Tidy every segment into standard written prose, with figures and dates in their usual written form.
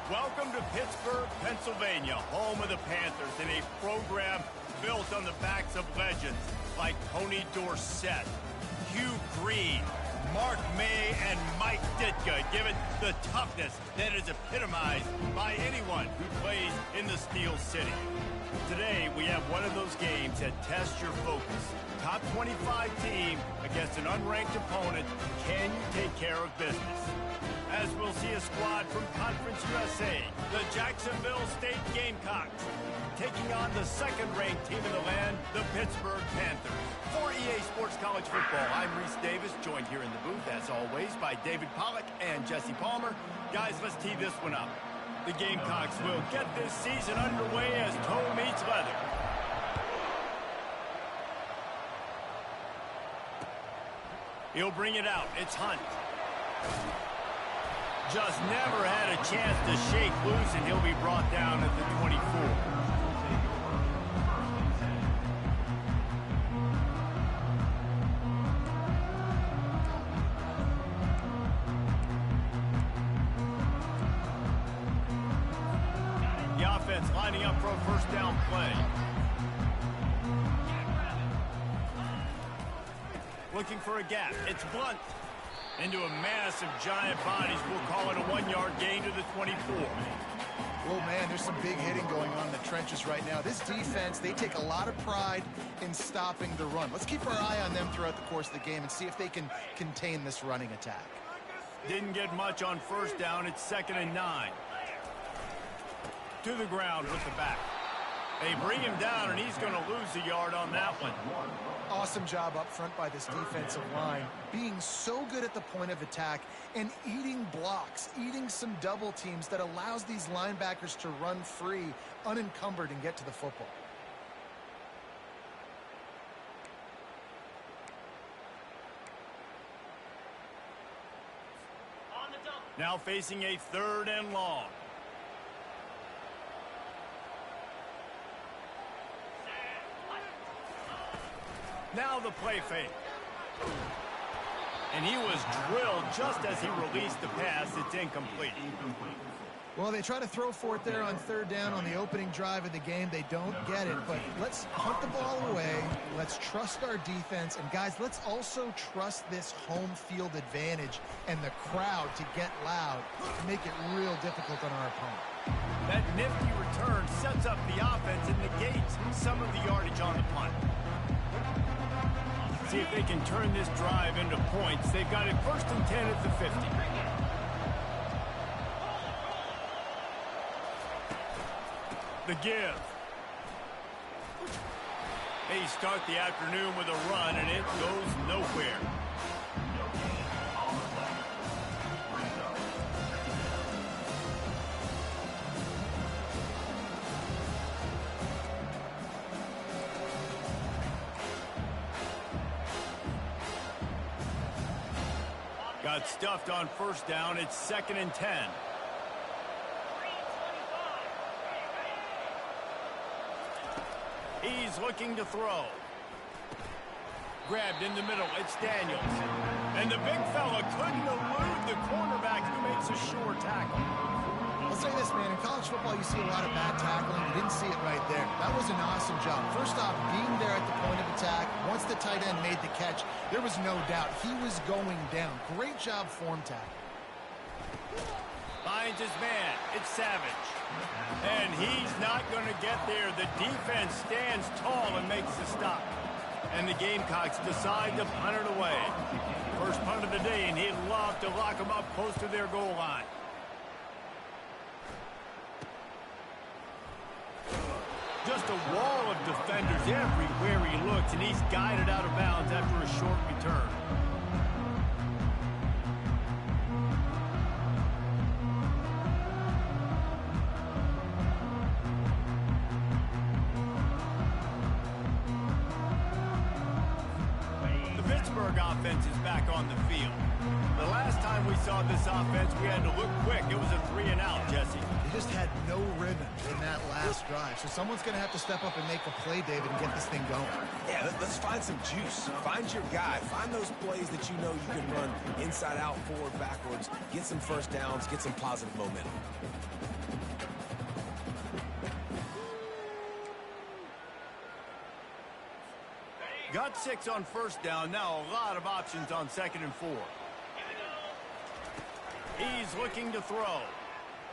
Welcome to Pittsburgh, Pennsylvania, home of the Panthers, and a program built on the backs of legends like Tony Dorsett, Hugh Green, Mark May, and Mike Ditka, given the toughness that is epitomized by anyone who plays in the Steel City. Today, we have one of those games that tests your focus. Top 25 team against an unranked opponent. Can you take care of business? As we'll see a squad from Conference USA, the Jacksonville State Gamecocks, taking on the second-ranked team in the land, the Pittsburgh Panthers. For EA Sports College Football, I'm Reese Davis, joined here in the booth, as always, by David Pollack and Jesse Palmer. Guys, let's tee this one up. The Gamecocks will get this season underway as toe meets leather. He'll bring it out. It's Hunt. Just never had a chance to shake loose, and he'll be brought down at the 24. The offense lining up for a first down play. Looking for a gap. It's Blunt. Into a mass of giant bodies. We'll call it a 1-yard gain to the 24. Oh, man, there's some big hitting going on in the trenches right now. This defense, they take a lot of pride in stopping the run. Let's keep our eye on them throughout the course of the game and see if they can contain this running attack. Didn't get much on first down. It's 2nd and 9. To the ground with the back. They bring him down, and he's going to lose a yard on that one. Awesome job up front by this defensive line, being so good at the point of attack and eating blocks, eating some double teams that allows these linebackers to run free, unencumbered, and get to the football. Now facing a 3rd and long. Now the play fake. And he was drilled just as he released the pass. It's incomplete. Well, they try to throw for it there on 3rd down on the opening drive of the game. They don't get it, but let's punt the ball away. Let's trust our defense. And, guys, let's also trust this home field advantage and the crowd to get loud to make it real difficult on our opponent. That nifty return sets up the offense and negates some of the yardage on the punt. See if they can turn this drive into points. They've got it 1st and 10 at the 50. The give. They start the afternoon with a run, and it goes nowhere. Got stuffed on first down. It's 2nd and 10. He's looking to throw. Grabbed in the middle. It's Daniels. And the big fella couldn't elude the cornerback who makes a sure tackle. I'll say this, man. In college football, you see a lot of bad tackling. You didn't see it right there. That was an awesome job. First off, being there at the point of attack. Once the tight end made the catch, there was no doubt he was going down. Great job form tackle. Finds his man. It's Savage. And he's not going to get there. The defense stands tall and makes the stop. And the Gamecocks decide to punt it away. First punt of the day, and he'd love to lock them up close to their goal line. Just a wall of defenders everywhere he looks, and he's guided out of bounds after a short return. The Pittsburgh offense is back on the field. The last time we saw this offense, we had to look quick. It was a 3-and-out, Jesse. They just had no rhythm in that last drive. So someone's going to have to step up and make a play, David, and get this thing going. Yeah, let's find some juice. Find your guy. Find those plays that you know you can run inside out, forward, backwards. Get some first downs. Get some positive momentum. Got 6 on first down. Now a lot of options on 2nd and 4. He's looking to throw.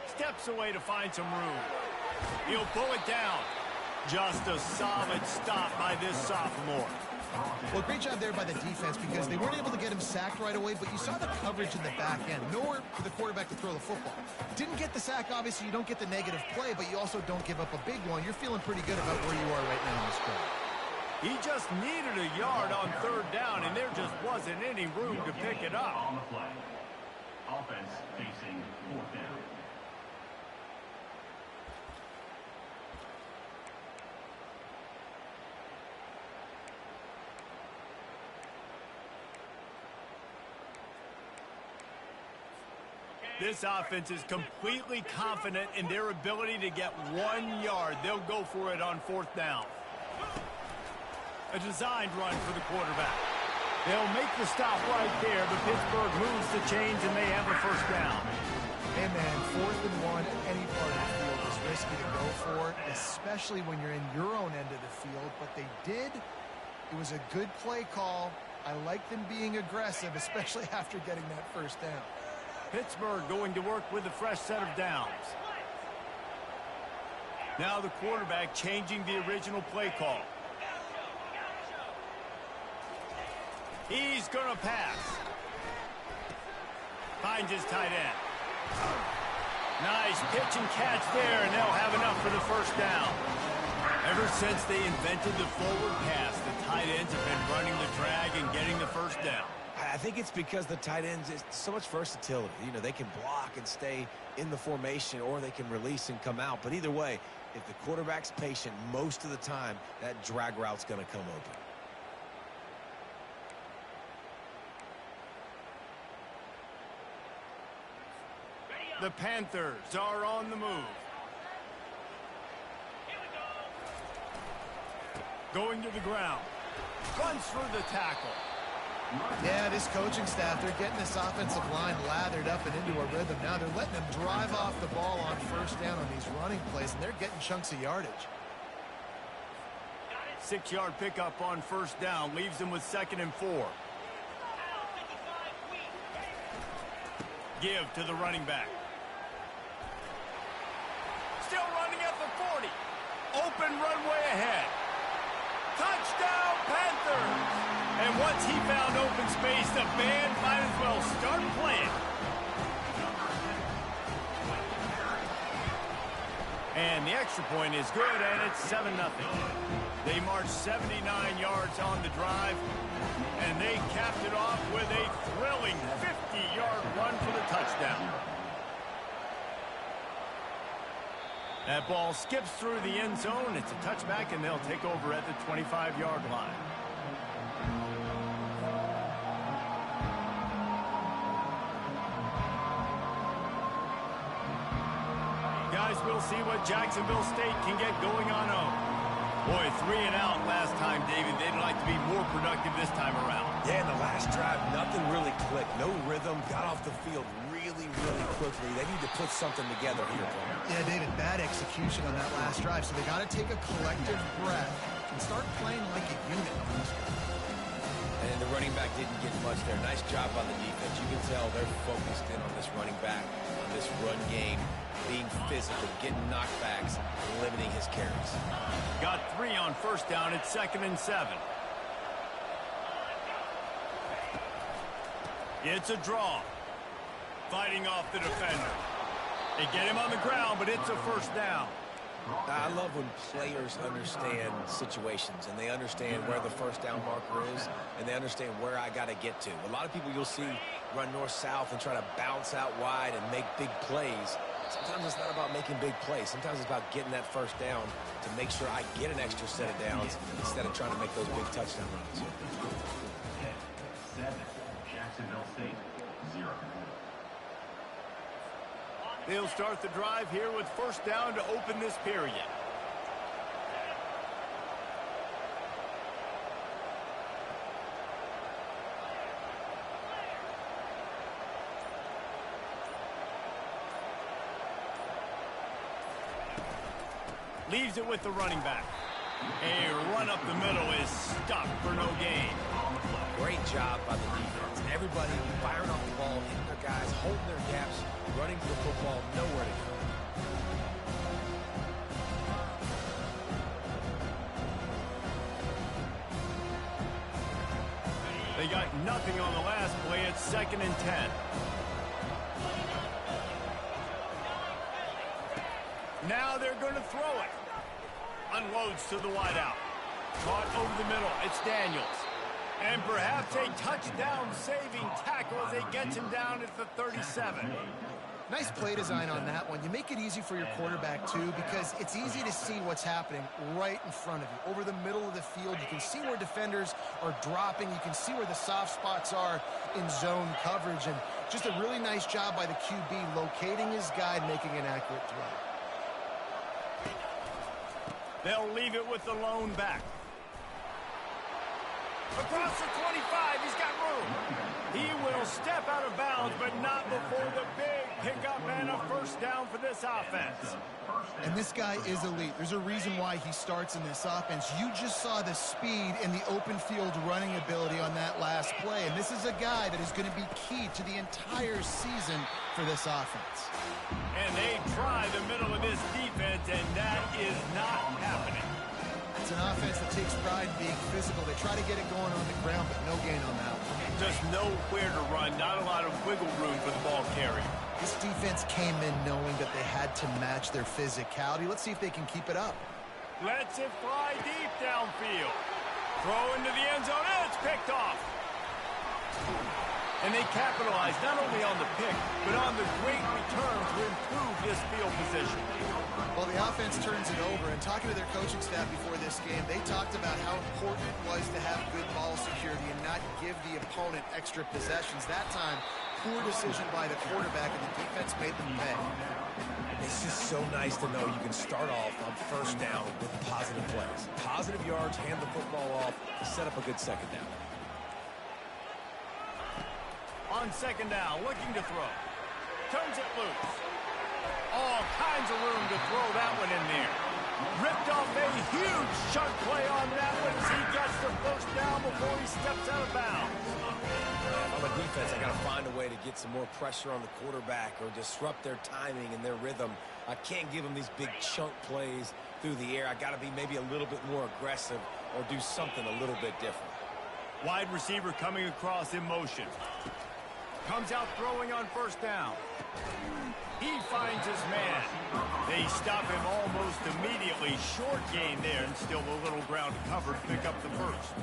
Steps away to find some room. He'll pull it down. Just a solid stop by this sophomore. Well, great job there by the defense because they weren't able to get him sacked right away, but you saw the coverage in the back end. Nowhere for the quarterback to throw the football. Didn't get the sack, obviously. You don't get the negative play, but you also don't give up a big one. You're feeling pretty good about where you are right now in this drive. He just needed a yard on 3rd down, and there just wasn't any room to pick it up. On the play. Offense facing 4th down. This offense is completely confident in their ability to get 1 yard. They'll go for it on 4th down. A designed run for the quarterback. They'll make the stop right there, but Pittsburgh moves the chains and they have a 1st down. Hey, man, 4th and 1 at any part of the field is risky to go for, especially when you're in your own end of the field, but they did. It was a good play call. I like them being aggressive, especially after getting that 1st down. Pittsburgh going to work with a fresh set of downs. Now the quarterback changing the original play call. He's going to pass. Finds his tight end. Nice pitch and catch there, and they'll have enough for the 1st down. Ever since they invented the forward pass, the tight ends have been running the drag and getting the 1st down. I think it's because the tight ends, it's so much versatility. You know, they can block and stay in the formation, or they can release and come out. But either way, if the quarterback's patient most of the time, that drag route's going to come open. The Panthers are on the move. Going to the ground. Runs through the tackle. Yeah, this coaching staff, they're getting this offensive line lathered up and into a rhythm. Now they're letting them drive off the ball on 1st down on these running plays, and they're getting chunks of yardage. 6-yard pickup on 1st down leaves them with 2nd and 4. Give to the running back. Still running at the 40. Open runway ahead. Touchdown, Panthers! And once he found open space, the band might as well start playing. And the extra point is good, and it's 7-0. They marched 79 yards on the drive, and they capped it off with a thrilling 50-yard run for the touchdown. That ball skips through the end zone. It's a touchback, and they'll take over at the 25-yard line. Guys, we'll see what Jacksonville State can get going on home. Boy, 3 and out last time, David. They'd like to be more productive this time around. Yeah, in the last drive, nothing really clicked. No rhythm. Got off the field really quickly. They need to put something together here. Yeah, David, bad execution on that last drive, so they got to take a collective breath and start playing like a unit on this one. And the running back didn't get much there. Nice job on the defense. You can tell they're focused in on this running back, on this run game, being physical, getting knockbacks, limiting his carries. Got 3 on 1st down. It's 2nd and 7. It's a draw. Fighting off the defender. They get him on the ground, but it's a 1st down. I love when players understand situations and they understand where the 1st down marker is and they understand where I got to get to. A lot of people you'll see run north-south and try to bounce out wide and make big plays. Sometimes it's not about making big plays. Sometimes it's about getting that 1st down to make sure I get an extra set of downs instead of trying to make those big touchdown runs. 7, Jacksonville State, 0. They'll start the drive here with 1st down to open this period. Leaves it with the running back. A run up the middle is stuck for no gain. Great job by the defense. Everybody firing off the ball, hitting their guys, holding their gaps, running to the football, nowhere to go. They got nothing on the last play. It's 2nd and 10. Now they're going to throw it. Unloads to the wideout. Caught over the middle. It's Daniels. And perhaps a touchdown-saving tackle as they get him down at the 37. Nice play design on that one. You make it easy for your quarterback, too, because it's easy to see what's happening right in front of you. Over the middle of the field, you can see where defenders are dropping. You can see where the soft spots are in zone coverage. And just a really nice job by the QB locating his guy and making an accurate throw. They'll leave it with the lone back. Across the 25, he's got room. He will step out of bounds, but not before the big pickup and a first down for this offense. And this guy is elite. There's a reason why he starts in this offense. You just saw the speed and the open field running ability on that last play. And this is a guy that is going to be key to the entire season for this offense. And they try the middle of this defense, and that is not happening. It's an offense that takes pride in being physical. They try to get it going on the ground, but no gain on that one. Just nowhere to run, not a lot of wiggle room for the ball carrier. This defense came in knowing that they had to match their physicality. Let's see if they can keep it up. Lets it fly deep downfield. Throw into the end zone, and it's picked off. And they capitalize not only on the pick, but on the great return to improve this field position. Well, the offense turns it over, and talking to their coaching staff before this game, they talked about how important it was to have good ball security and not give the opponent extra possessions. That time, poor decision by the quarterback, and the defense made them pay. It's just so nice to know you can start off on first down with positive plays. Positive yards, hand the football off, set up a good second down. On second down, looking to throw. Turns it loose. All kinds of room to throw that one in there. Ripped off a huge chunk play on that one as he gets the first down before he steps out of bounds. On the defense, I got to find a way to get some more pressure on the quarterback or disrupt their timing and their rhythm. I can't give them these big chunk plays through the air. I got to be maybe a little bit more aggressive or do something a little bit different. Wide receiver coming across in motion. Comes out throwing on first down. He finds his man. They stop him almost immediately. Short gain there, and still a little ground to cover to pick up the first.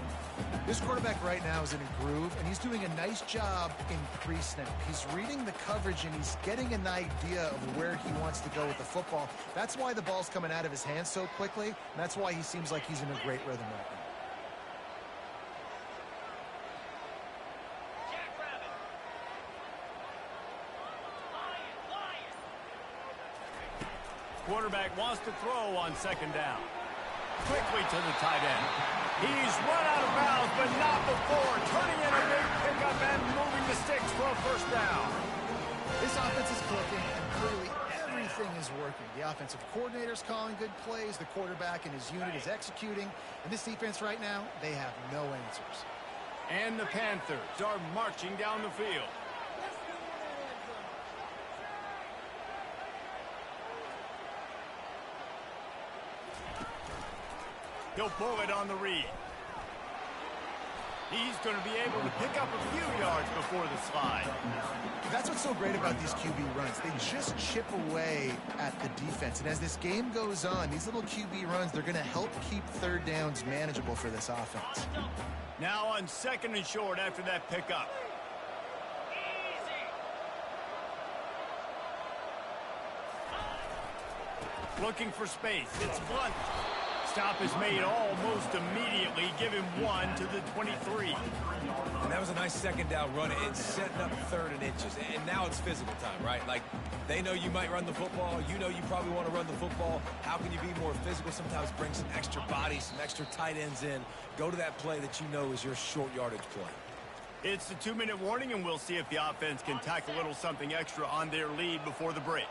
This quarterback right now is in a groove, and he's doing a nice job in pre-snap. He's reading the coverage, and he's getting an idea of where he wants to go with the football. That's why the ball's coming out of his hands so quickly, and that's why he seems like he's in a great rhythm right now. Quarterback wants to throw on second down. Quickly to the tight end. He's run out of bounds, but not before. Turning in a big pickup and moving the sticks for a first down. This offense is clicking, and clearly everything is working. The offensive coordinator's calling good plays. The quarterback and his unit is executing. And this defense right now, they have no answers. And the Panthers are marching down the field. He'll pull it on the read. He's going to be able to pick up a few yards before the slide. That's what's so great about these QB runs. They just chip away at the defense. And as this game goes on, these little QB runs, they're going to help keep third downs manageable for this offense. Now on second and short after that pickup. Looking for space. It's Blunt. Stop is made almost immediately. Give him one to the 23. And that was a nice second down run. It's setting up third and inches. And now it's physical time, right? Like, they know you might run the football. You know you probably want to run the football. How can you be more physical? Sometimes bring some extra bodies, some extra tight ends in. Go to that play that you know is your short yardage play. It's the 2-minute warning, and we'll see if the offense can tack a little something extra on their lead before the break.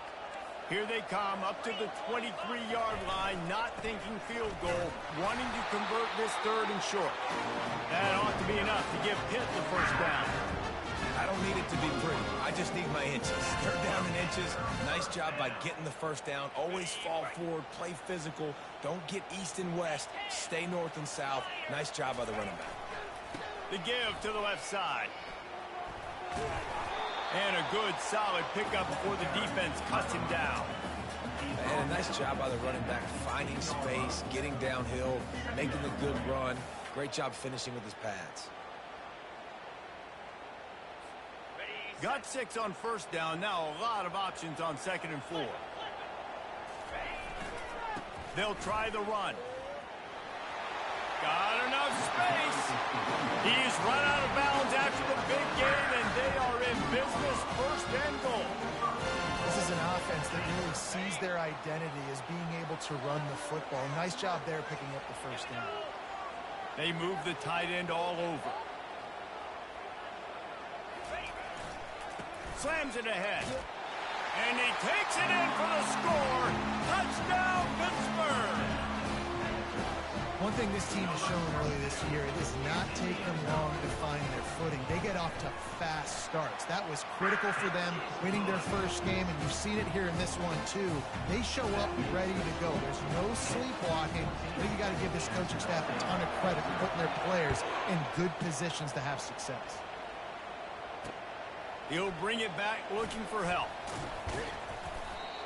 Here they come up to the 23-yard line, not thinking field goal, wanting to convert this third and short. That ought to be enough to give Pitt the first down. I don't need it to be pretty. I just need my inches. Third down in inches. Nice job by getting the first down. Always fall forward, play physical. Don't get east and west. Stay north and south. Nice job by the running back. The give to the left side. And a good, solid pickup before the defense cuts him down. And a nice job by the running back, finding space, getting downhill, making a good run. Great job finishing with his pads. Got 6 on first down. Now a lot of options on 2nd and 4. They'll try the run. Got enough space. He's run out of bounds after the big gain, and they are in business. First and goal. This is an offense that really sees their identity as being able to run the football. Nice job there picking up the first down. They move the tight end all over. Slams it ahead. And he takes it in for the score. Touchdown, Pittsburgh. One thing this team has shown early this year, it does not take them long to find their footing. They get off to fast starts. That was critical for them winning their first game, and you've seen it here in this one too. They show up ready to go. There's no sleepwalking. I think you got to give this coaching staff a ton of credit for putting their players in good positions to have success. He'll bring it back looking for help.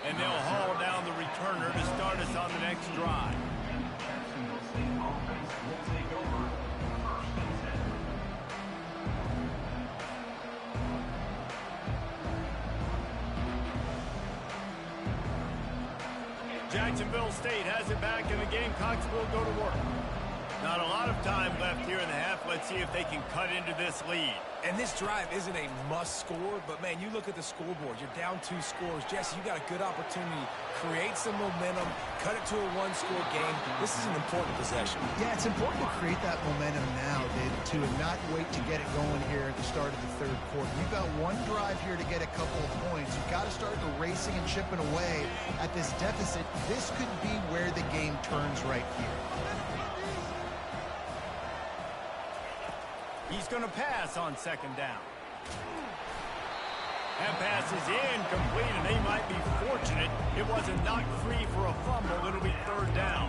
And they'll haul down the returner to start us on the next drive. Jacksonville State has it back, and the Gamecocks will go to work. Not a lot of time left here in the half. Let's see if they can cut into this lead. And this drive isn't a must score, but man, you look at the scoreboard. You're down 2 scores. Jesse, you got a good opportunity. Create some momentum. Cut it to a 1-score game. This is an important possession. Yeah, it's important to create that momentum now, David, too, and not wait to get it going here at the start of the third quarter. You've got one drive here to get a couple of points. You've got to start racing and chipping away at this deficit. This could be where the game turns right here. He's going to pass on 2nd down. That pass is incomplete, and they might be fortunate it wasn't knocked free for a fumble. It'll be 3rd down.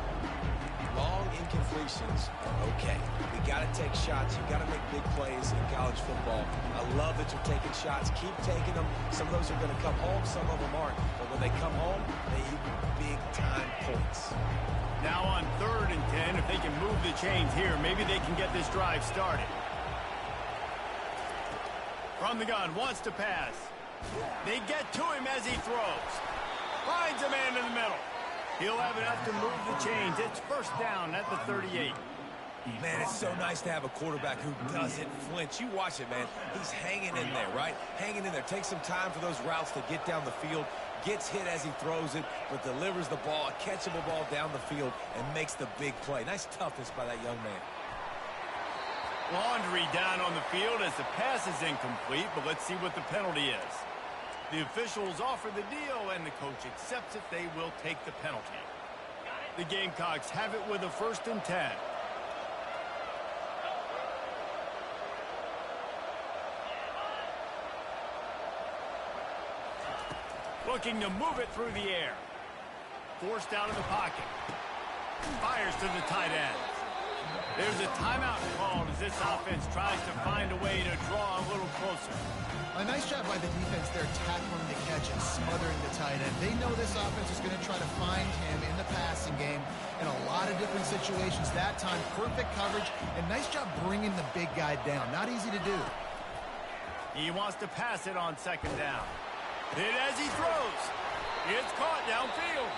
Long incompletions are okay. We got to take shots. You got to make big plays in college football. I love that you're taking shots. Keep taking them. Some of those are going to come home. Some of them aren't. But when they come home, they equal big-time points. Now on 3rd and 10, if they can move the chains here, maybe they can get this drive started. From the gun, wants to pass. They get to him as he throws. Finds a man in the middle. He'll have enough to move the chains. It's 1st down at the 38. Man, it's so nice to have a quarterback who doesn't flinch. You watch it, man. He's hanging in there, right? Hanging in there. Takes some time for those routes to get down the field. Gets hit as he throws it, but delivers the ball, a catchable ball down the field, and makes the big play. Nice toughness by that young man. Laundry down on the field as the pass is incomplete, but let's see what the penalty is. The officials offer the deal, and the coach accepts it. They will take the penalty. The Gamecocks have it with a 1st and 10. Looking to move it through the air. Forced out of the pocket. Fires to the tight end. There's a timeout called as this offense tries to find a way to draw a little closer. A nice job by the defense there tackling the catch and smothering the tight end. They know this offense is going to try to find him in the passing game in a lot of different situations. That time, perfect coverage, and nice job bringing the big guy down. Not easy to do. He wants to pass it on 2nd down. Hit as he throws. It's caught downfield.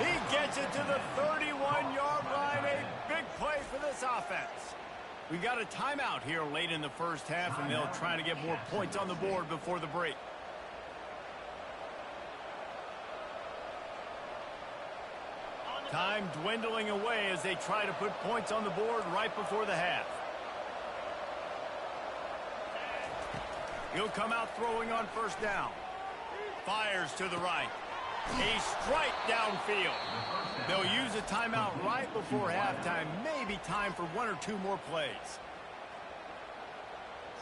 He gets it to the 31-yard line. A big play for this offense. We got a timeout here late in the first half, and they'll try to get more points on the board before the break. Time dwindling away as they try to put points on the board right before the half. He'll come out throwing on 1st down. Fires to the right. A strike downfield. They'll use a timeout right before halftime. Maybe time for one or two more plays.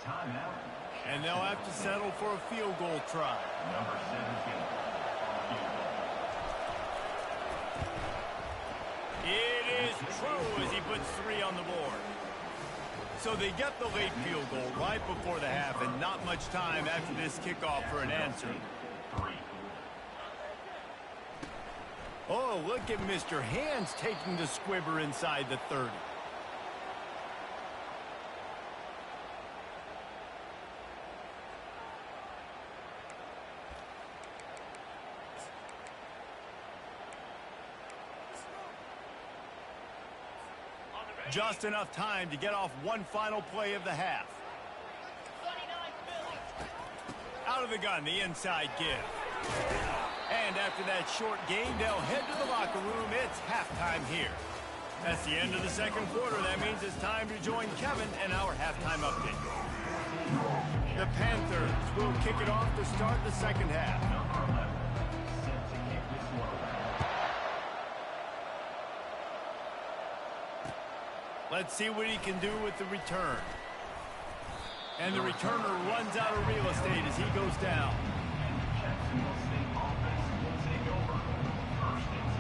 Timeout. And they'll have to settle for a field goal try. Number 17. It is true as he puts 3 on the board. So they get the late field goal right before the half, and not much time after this kickoff for an answer. 3. Oh, look at Mr. Hands taking the squibber inside the 30. Just enough time to get off one final play of the half. Out of the gun, the inside give. And after that short gain, they'll head to the locker room. It's halftime here. That's the end of the second quarter. That means it's time to join Kevin and our halftime update. The Panthers will kick it off to start the second half. Number 11. Set to kick this one. Let's see what he can do with the return. And the returner runs out of real estate as he goes down. Jacksonville State offense will take over. 1st and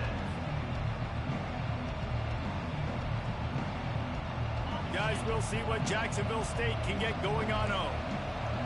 10. Guys, we'll see what Jacksonville State can get going on home.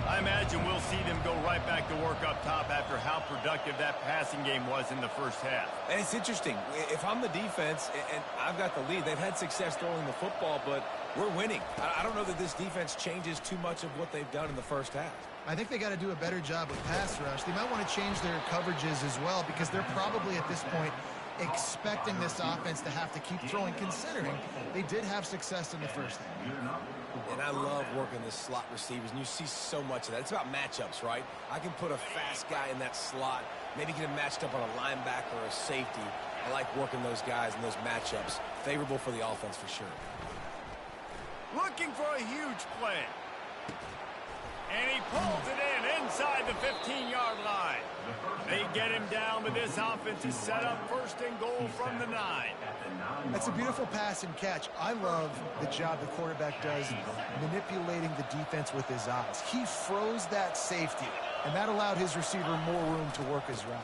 I imagine we'll see them go right back to work up top after how productive that passing game was in the first half. And it's interesting. If I'm the defense and I've got the lead, they've had success throwing the football, but we're winning. I don't know that this defense changes too much of what they've done in the first half. I think they got to do a better job with pass rush. They might want to change their coverages as well, because they're probably at this point expecting this offense to have to keep throwing, considering they did have success in the first half. And I love working the slot receivers, and you see so much of that. It's about matchups, right? I can put a fast guy in that slot, maybe get him matched up on a linebacker or a safety. I like working those guys in those matchups. Favorable for the offense for sure. Looking for a huge play. And he pulls it in inside the 15-yard line. They get him down, but this offense is set up 1st and goal from the 9. That's a beautiful pass and catch. I love the job the quarterback does manipulating the defense with his eyes. He froze that safety, and that allowed his receiver more room to work his route.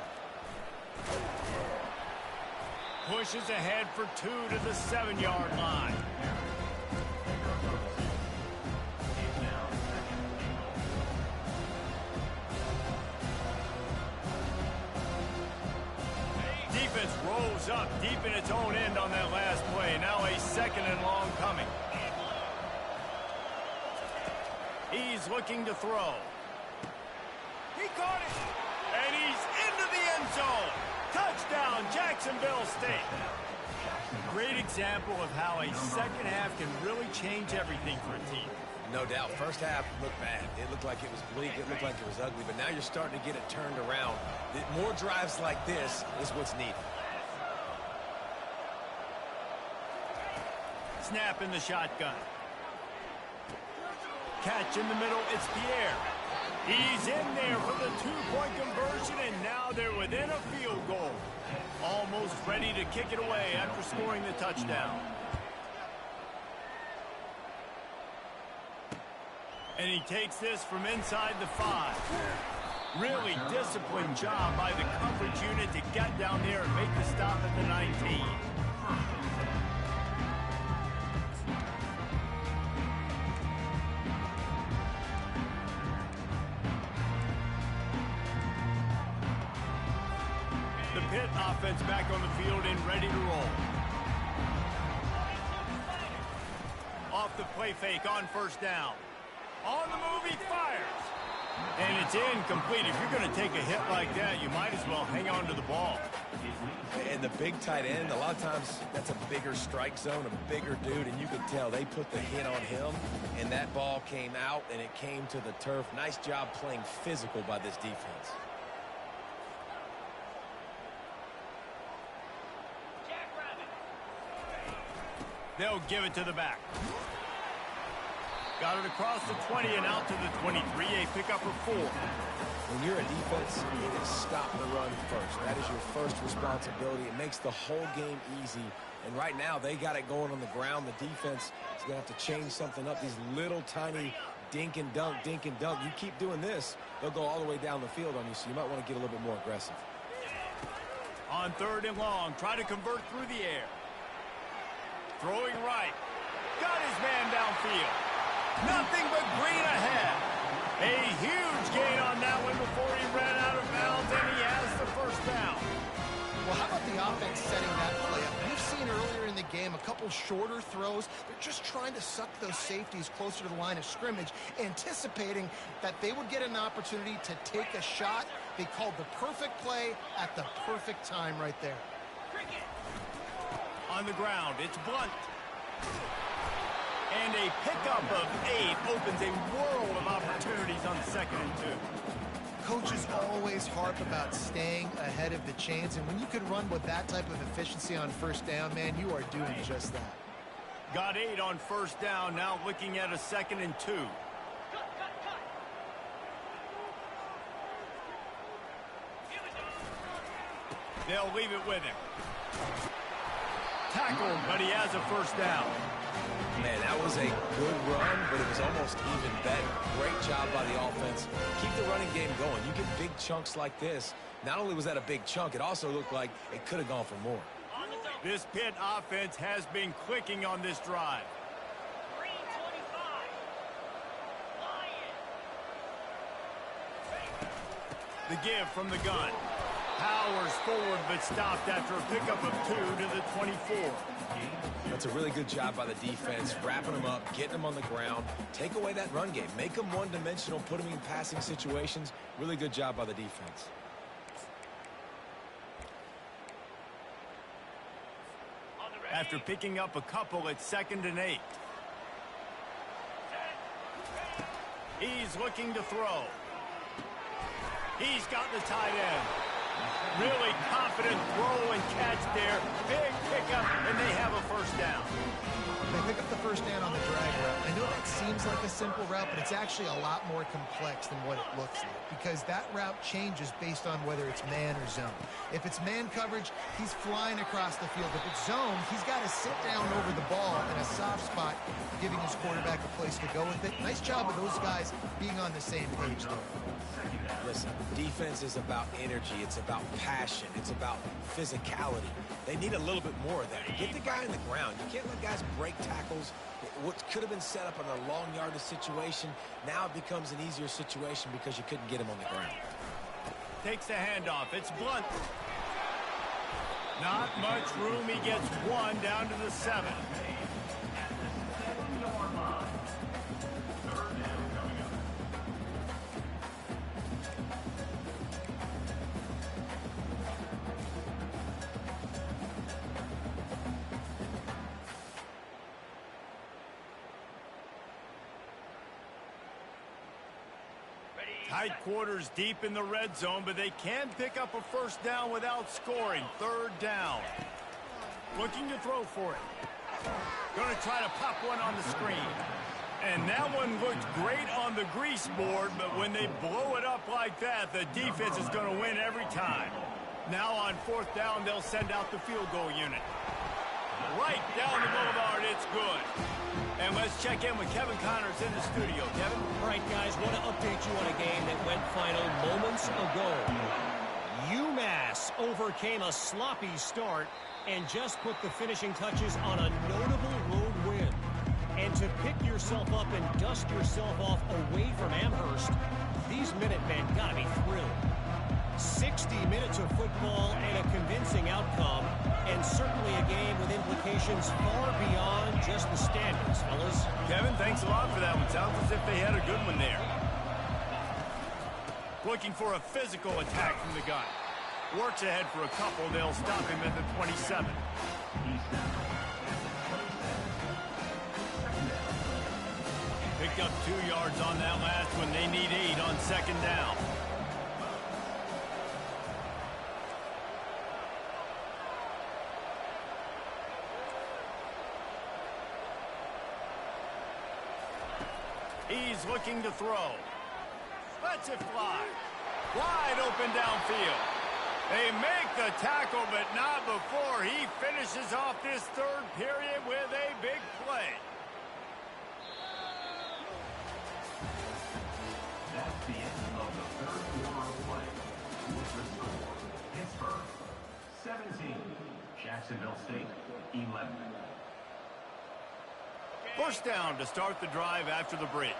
Pushes ahead for 2 to the 7-yard line. Defense rolls up deep in its own end on that last play. Now a 2nd and long coming. He's looking to throw. He caught it. And he's into the end zone. Touchdown, Jacksonville State. Great example of how a second half can really change everything for a team. No doubt. First half looked bad. It looked like it was bleak. It looked like it was ugly. But now you're starting to get it turned around. More drives like this is what's needed. Snap in the shotgun. Catch in the middle. It's Pierre. He's in there for the 2-point conversion, and now they're within a field goal. Almost ready to kick it away after scoring the touchdown. And he takes this from inside the 5. Really disciplined job by the coverage unit to get down there and make the stop at the 19. The Pitt offense back on the field and ready to roll. Off the play fake on 1st down. On the move, he fires. And it's incomplete. If you're going to take a hit like that, you might as well hang on to the ball. And the big tight end, a lot of times that's a bigger strike zone, a bigger dude, and you can tell they put the hit on him, and that ball came out, and it came to the turf. Nice job playing physical by this defense. They'll give it to the back. Got it across the 20 and out to the 23, a pickup of 4. When you're a defense, you need to stop the run first. That is your first responsibility. It makes the whole game easy. And right now, they got it going on the ground. The defense is going to have to change something up. These little tiny dink and dunk, dink and dunk. You keep doing this, they'll go all the way down the field on you, so you might want to get a little bit more aggressive. On 3rd and long, try to convert through the air. Throwing right. Got his man downfield. Nothing but green ahead. A huge gain on that one before he ran out of bounds, and he has the first down. Well, how about the offense setting that play up? We've seen earlier in the game a couple shorter throws. They're just trying to suck those safeties closer to the line of scrimmage, anticipating that they would get an opportunity to take a shot. They called the perfect play at the perfect time right there. On the ground, it's Blunt. And a pickup of 8 opens a world of opportunities on 2nd and 2. Coaches always harp about staying ahead of the chains, and when you can run with that type of efficiency on 1st down, man, you are doing just that. Got 8 on 1st down, now looking at a 2nd and 2. They'll leave it with him. Tackled, but he has a 1st down. Man, that was a good run, but it was almost even better. Great job by the offense. Keep the running game going. You get big chunks like this. Not only was that a big chunk, it also looked like it could have gone for more. This Pitt offense has been clicking on this drive. The give from the gun. Powers forward, but stopped after a pickup of 2 to the 24. That's a really good job by the defense, wrapping them up, getting them on the ground. Take away that run game. Make them one-dimensional, put them in passing situations. Really good job by the defense. After picking up a couple at 2nd and 8. He's looking to throw. He's got the tight end. Really confident throw and catch there. Big pickup, and they have a 1st down. They pick up the 1st down on the drag route. I know that seems like a simple route, but it's actually a lot more complex than what it looks like, because that route changes based on whether it's man or zone. If it's man coverage, he's flying across the field. If it's zone, he's got to sit down over the ball in a soft spot, giving his quarterback a place to go with it. Nice job of those guys being on the same page, though. Listen, defense is about energy. It's about passion. It's about physicality. They need a little bit more of that. Get the guy in the ground. You can't let guys break tackles. What could have been set up in a long yardage situation, now it becomes an easier situation because you couldn't get him on the ground. Takes the handoff. It's Blunt. Not much room. He gets 1 down to the 7. Tight quarters deep in the red zone, but they can pick up a 1st down without scoring. 3rd down. Looking to throw for it. Going to try to pop one on the screen. And that one looked great on the grease board, but when they blow it up like that, the defense is going to win every time. Now on 4th down, they'll send out the field goal unit. Right down the boulevard, it's good. And let's check in with Kevin Connors in the studio. Kevin? All right, guys, want to update you on a game that went final moments ago. UMass overcame a sloppy start and just put the finishing touches on a notable road win. And to pick yourself up and dust yourself off away from Amherst, these Minutemen got to be thrilled. 60 minutes of football and a convincing outcome, and certainly a game with implications far beyond just the standings, fellas. Kevin, thanks a lot for that one. Sounds as if they had a good one there. Looking for a physical attack from the gun. Works ahead for a couple. They'll stop him at the 27. Picked up 2 yards on that last one. They need 8 on 2nd down. He's looking to throw. Lets it fly. Wide open downfield. They make the tackle, but not before he finishes off this third period with a big play. That's the end of the third quarter of play. With the score, Pittsburgh 17, Jacksonville State 11. First down to start the drive after the break.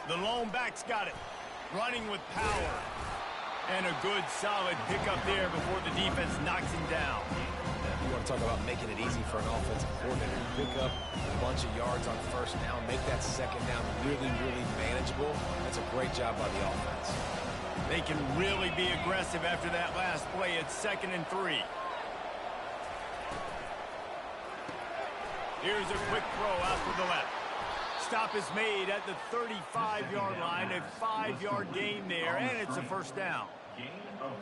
The lone back's got it. Running with power. And a good, solid pickup there before the defense knocks him down. You want to talk about making it easy for an offensive coordinator. You pick up a bunch of yards on first down, make that second down really, really manageable. That's a great job by the offense. They can really be aggressive after that last play. It's 2nd and 3. Here's a quick throw out to the left. Stop is made at the 35-yard line. A 5-yard gain there, and it's a first down.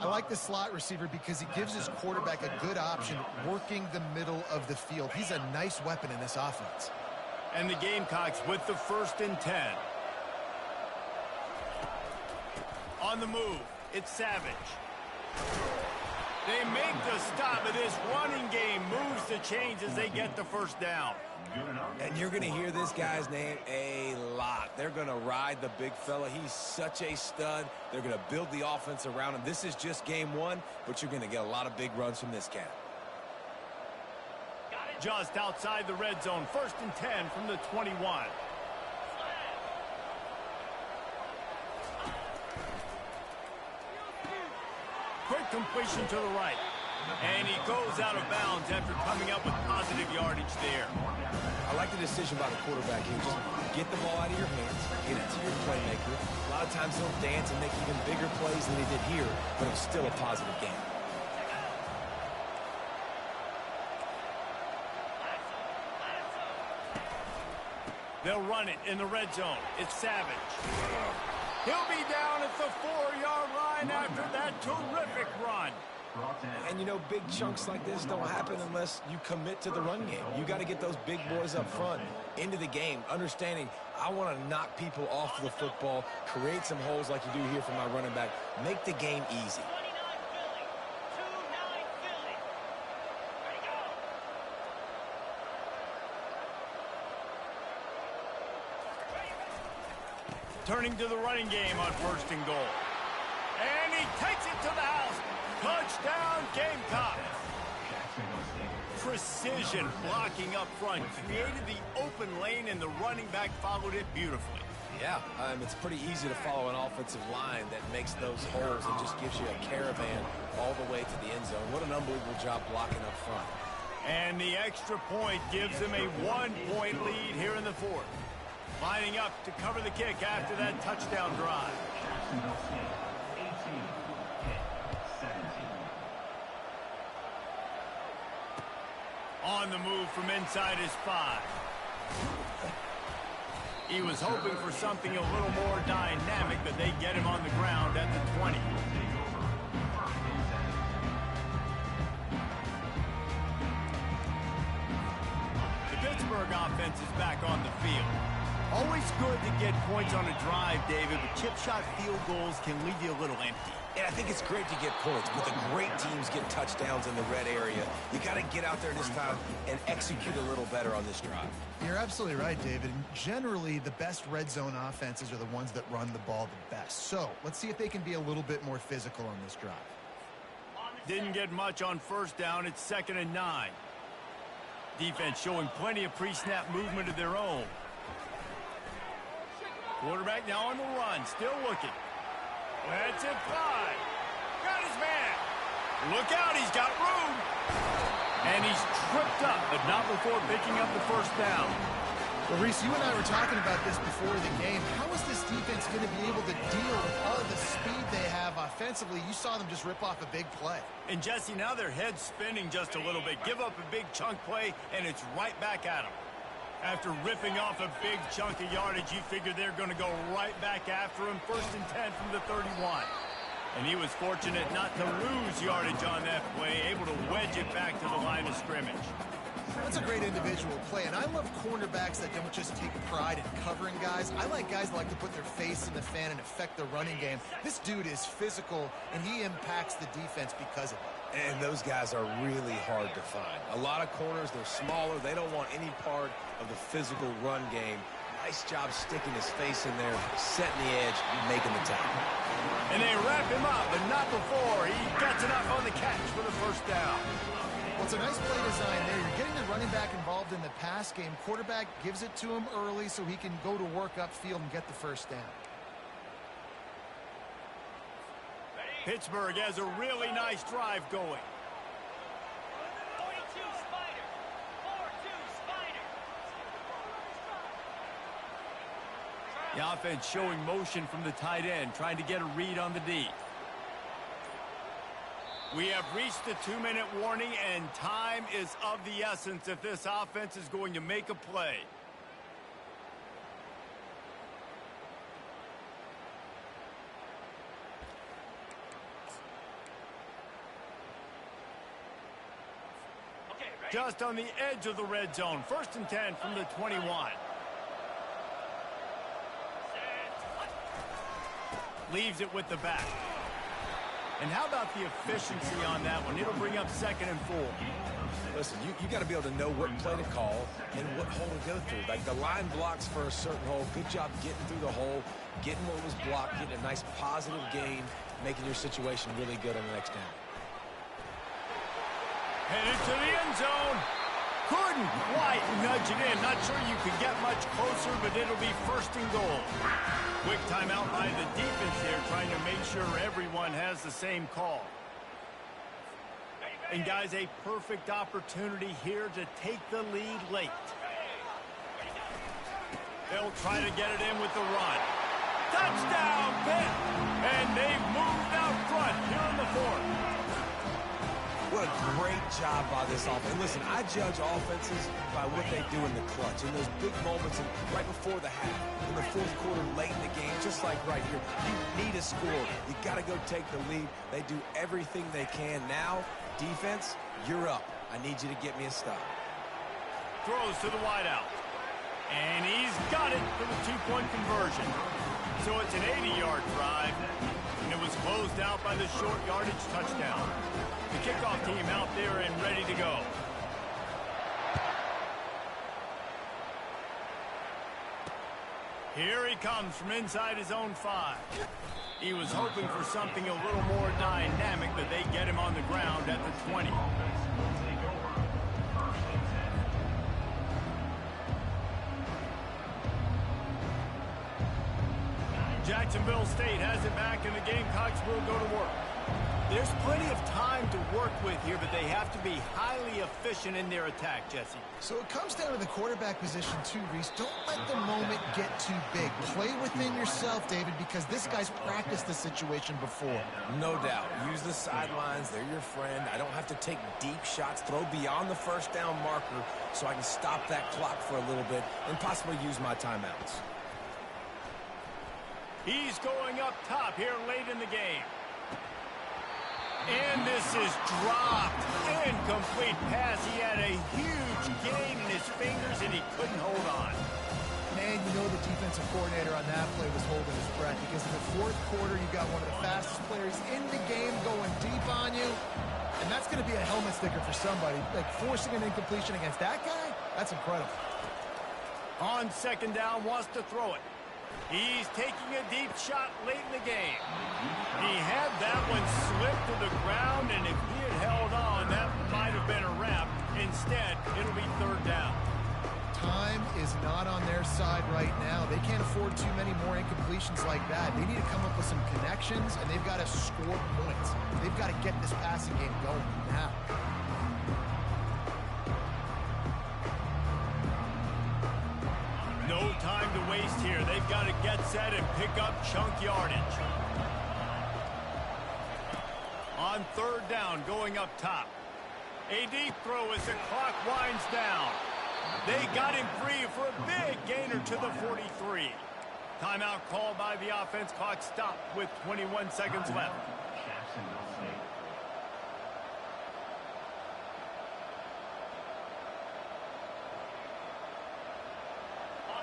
I like the slot receiver because he gives his quarterback a good option working the middle of the field. He's a nice weapon in this offense. And the Gamecocks with the 1st and 10. On the move, it's Savage. They make the stop, but this running game moves the chains as they get the first down. And you're going to hear this guy's name a lot. They're going to ride the big fella. He's such a stud. They're going to build the offense around him. This is just game 1, but you're going to get a lot of big runs from this cat. Just outside the red zone, 1st and 10 from the 21. Quick completion to the right. And he goes out of bounds after coming up with positive yardage there. I like the decision by the quarterback here. Just get the ball out of your hands, get it to your playmaker. A lot of times he'll dance and make even bigger plays than he did here, but it's still a positive game. They'll run it in the red zone. It's Savage. He'll be down at the 4-yard line after that terrific run. And, you know, big chunks like this don't happen unless you commit to the run game. You got to get those big boys up front into the game, understanding I want to knock people off the football, create some holes like you do here for my running back, make the game easy. Turning to the running game on 1st and goal. And he takes it to the house. Touchdown, Gamecock. Precision blocking up front. Created the open lane, and the running back followed it beautifully. Yeah, it's pretty easy to follow an offensive line that makes those holes and just gives you a caravan all the way to the end zone. What an unbelievable job blocking up front. And the extra point gives them a 1-point lead here in the 4th. Lining up to cover the kick after that touchdown drive. Jacksonville State 18, Pitt 17. On the move from inside his 5. He was hoping for something a little more dynamic, but they get him on the ground at the 20. The Pittsburgh offense is back on the field. Always good to get points on a drive, David, but chip shot field goals can leave you a little empty. And I think it's great to get points, but the great teams get touchdowns in the red area. You got to get out there this time and execute a little better on this drive. You're absolutely right, David. And generally, the best red zone offenses are the ones that run the ball the best. So let's see if they can be a little bit more physical on this drive. Didn't get much on 1st down. It's 2nd and 9. Defense showing plenty of pre-snap movement of their own. Quarterback now on the run, still looking. Lets it fly. Got his man. Look out, he's got room. And he's tripped up, but not before picking up the 1st down. Well, Reese, you and I were talking about this before the game. How is this defense going to be able to deal with all the speed they have offensively? You saw them just rip off a big play. And, Jesse, now their head's spinning just a little bit. Give up a big chunk play, and it's right back at them. After ripping off a big chunk of yardage, you figure they're going to go right back after him. 1st and 10 from the 31. And he was fortunate not to lose yardage on that play, able to wedge it back to the line of scrimmage. That's a great individual play, and I love cornerbacks that don't just take pride in covering guys. I like guys that like to put their face in the fan and affect the running game. This dude is physical, and he impacts the defense because of it. And those guys are really hard to find. A lot of corners, they're smaller. They don't want any part of the physical run game. Nice job sticking his face in there, setting the edge, making the tackle. And they wrap him up, but not before he gets enough on the catch for the first down. Well, it's a nice play design there. You're getting the running back involved in the pass game. Quarterback gives it to him early so he can go to work upfield and get the first down. Pittsburgh has a really nice drive going. The offense showing motion from the tight end, trying to get a read on the D. We have reached the 2-minute warning, and time is of the essence if this offense is going to make a play. Just on the edge of the red zone. 1st and 10 from the 21. Leaves it with the back. And how about the efficiency on that one? It'll bring up 2nd and 4. Listen, you got to be able to know what play to call and what hole to go through. Like the line blocks for a certain hole. Good job getting through the hole, getting what was blocked, getting a nice positive gain, making your situation really good on the next down. Headed to the end zone. Couldn't quite nudge it in. Not sure you could get much closer, but it'll be 1st and goal. Quick timeout by the defense there, trying to make sure everyone has the same call. And guys, a perfect opportunity here to take the lead late. They'll try to get it in with the run. Touchdown, Pitt! And they've moved out front here in the 4th. What a great job by this offense. And listen, I judge offenses by what they do in the clutch. In those big moments and right before the half, in the 4th quarter, late in the game, just like right here. You need a score. You got to go take the lead. They do everything they can. Now, defense, you're up. I need you to get me a stop. Throws to the wideout. And he's got it for the 2-point conversion. So it's an 80-yard drive. And it was closed out by the short yardage touchdown. The kickoff team out there and ready to go. Here he comes from inside his own 5. He was hoping for something a little more dynamic, but they get him on the ground at the 20. Jacksonville State has it back, and the Gamecocks will go to work. There's plenty of time to work with here, but they have to be highly efficient in their attack, Jesse. So it comes down to the quarterback position too, Reese. Don't let the moment get too big. Play within yourself, David, because this guy's practiced the situation before. No doubt. Use the sidelines. They're your friend. I don't have to take deep shots. Throw beyond the 1st down marker so I can stop that clock for a little bit and possibly use my timeouts. He's going up top here late in the game. And this is dropped. Incomplete pass. He had a huge gain in his fingers, and he couldn't hold on. Man, you know the defensive coordinator on that play was holding his breath because in the 4th quarter, you got one of the fastest players in the game going deep on you. And that's going to be a helmet sticker for somebody. Like forcing an incompletion against that guy, that's incredible. On 2nd down, wants to throw it. He's taking a deep shot late in the game. He had that one slip to the ground, and if he had held on, that might have been a wrap. Instead, it'll be 3rd down. Time is not on their side right now. They can't afford too many more incompletions like that. They need to come up with some connections, and they've got to score points. They've got to get this passing game going now. No time to waste here. They've got to get set and pick up chunk yardage. On 3rd down, going up top. A deep throw as the clock winds down. They got him free for a big gainer to the 43. Timeout called by the offense. Clock stopped with 21 seconds left. Jacksonville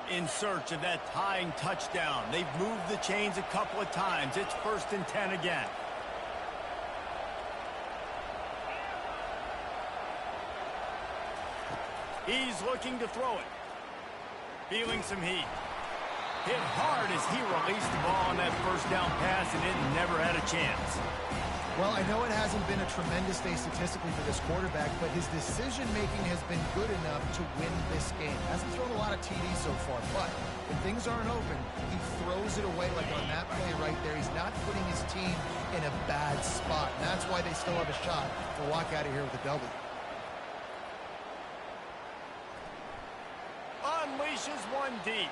State. In search of that tying touchdown. They've moved the chains a couple of times. It's 1st and 10 again. He's looking to throw it. Feeling some heat. Hit hard as he released the ball on that first down pass, and it never had a chance. Well, I know it hasn't been a tremendous day statistically for this quarterback, but his decision-making has been good enough to win this game. Hasn't thrown a lot of TDs so far, but when things aren't open, he throws it away like on that play right there. He's not putting his team in a bad spot, and that's why they still have a shot to walk out of here with a W. Unleashes one deep.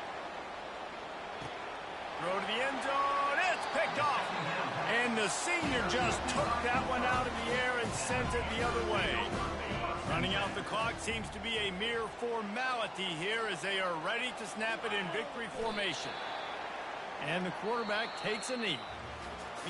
Throw to the end zone. It's picked off. And the senior just took that one out of the air and sent it the other way. Running out the clock seems to be a mere formality here as they are ready to snap it in victory formation. And the quarterback takes a knee.